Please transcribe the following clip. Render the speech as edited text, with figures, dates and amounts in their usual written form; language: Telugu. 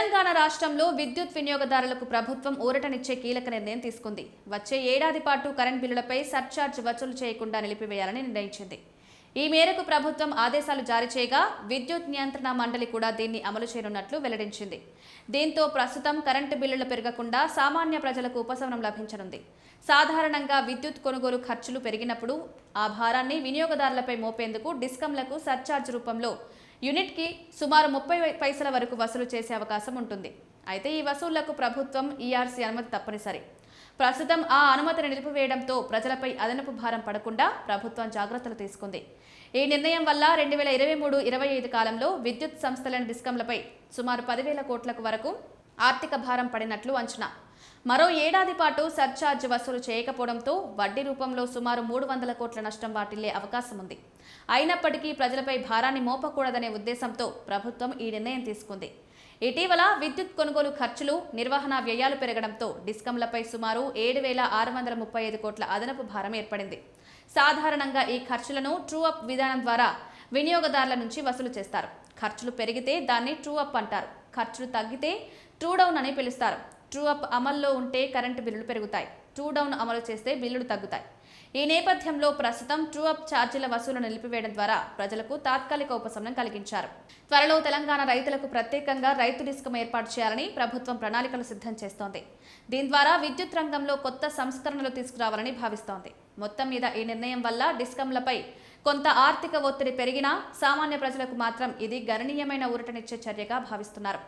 తెలంగాణ రాష్ట్రంలో విద్యుత్ వినియోగదారులకు ప్రభుత్వం ఊరటనిచ్చే కీలక నిర్ణయం తీసుకుంది. వచ్చే ఏడాది పాటు కరెంట్ బిల్లులపై సర్ఛార్జ్ వసూలు చేయకుండా నిలిపివేయాలని నిర్ణయించింది. ఈ మేరకు ప్రభుత్వం ఆదేశాలు జారీ చేయగా విద్యుత్ నియంత్రణ మండలి కూడా దీన్ని అమలు చేయనున్నట్లు వెల్లడించింది. దీంతో ప్రస్తుతం కరెంటు బిల్లులు పెరగకుండా సామాన్య ప్రజలకు ఉపశమనం లభించనుంది. సాధారణంగా విద్యుత్ కొనుగోలు ఖర్చులు పెరిగినప్పుడు ఆ భారాన్ని వినియోగదారులపై మోపేందుకు డిస్కంలకు సర్ఛార్జ్ రూపంలో యూనిట్కి సుమారు 30 పైసల వరకు వసూలు చేసే అవకాశం ఉంటుంది. అయితే ఈ వసూళ్లకు ప్రభుత్వం ఈఆర్సీ అనుమతి తప్పనిసరి. ప్రస్తుతం ఆ అనుమతిని నిలిపివేయడంతో ప్రజలపై అదనపు భారం పడకుండా ప్రభుత్వం జాగ్రత్తలు తీసుకుంది. ఈ నిర్ణయం వల్ల 2023-25 కాలంలో విద్యుత్ సంస్థలైన డిస్కంలపై సుమారు 10,000 కోట్ల వరకు ఆర్థిక భారం పడినట్లు అంచనా. మరో ఏడాది పాటు సర్ఛార్జ్ వసూలు చేయకపోవడంతో వడ్డీ రూపంలో సుమారు 300 కోట్ల నష్టం వాటిల్లే అవకాశం ఉంది. అయినప్పటికీ ప్రజలపై భారాన్ని మోపకూడదనే ఉద్దేశంతో ప్రభుత్వం ఈ నిర్ణయం తీసుకుంది. ఇటీవల విద్యుత్ కొనుగోలు ఖర్చులు, నిర్వహణ వ్యయాలు పెరగడంతో డిస్కంలపై సుమారు 7,635 కోట్ల అదనపు భారం ఏర్పడింది. సాధారణంగా ఈ ఖర్చులను ట్రూ అప్ విధానం ద్వారా వినియోగదారుల నుంచి వసూలు చేస్తారు. ఖర్చులు పెరిగితే దాన్ని ట్రూ అప్ అంటారు. ఖర్చులు తగ్గితే ట్రూ డౌన్ అని పిలుస్తారు. ట్రూ అప్ అమల్లో ఉంటే కరెంటు బిల్లులు పెరుగుతాయి. ట్రూ డౌన్ అమలు చేస్తే బిల్లులు తగ్గుతాయి. ఈ నేపథ్యంలో ప్రస్తుతం ట్రూ అప్ ఛార్జీల వసూలును నిలిపివేయడం ద్వారా ప్రజలకు తాత్కాలిక ఉపశమనం కలిగించారు. త్వరలో తెలంగాణ రైతులకు ప్రత్యేకంగా రైతు డిస్కం ఏర్పాటు చేయాలని ప్రభుత్వం ప్రణాళికలు సిద్ధం చేస్తోంది. దీని ద్వారా విద్యుత్ రంగంలో కొత్త సంస్కరణలు తీసుకురావాలని భావిస్తోంది. మొత్తం మీద ఈ నిర్ణయం వల్ల డిస్కంలపై కొంత ఆర్థిక ఒత్తిడి పెరిగినా సామాన్య ప్రజలకు మాత్రం ఇది గణనీయమైన ఊరటనిచ్చే చర్యగా భావిస్తున్నారు.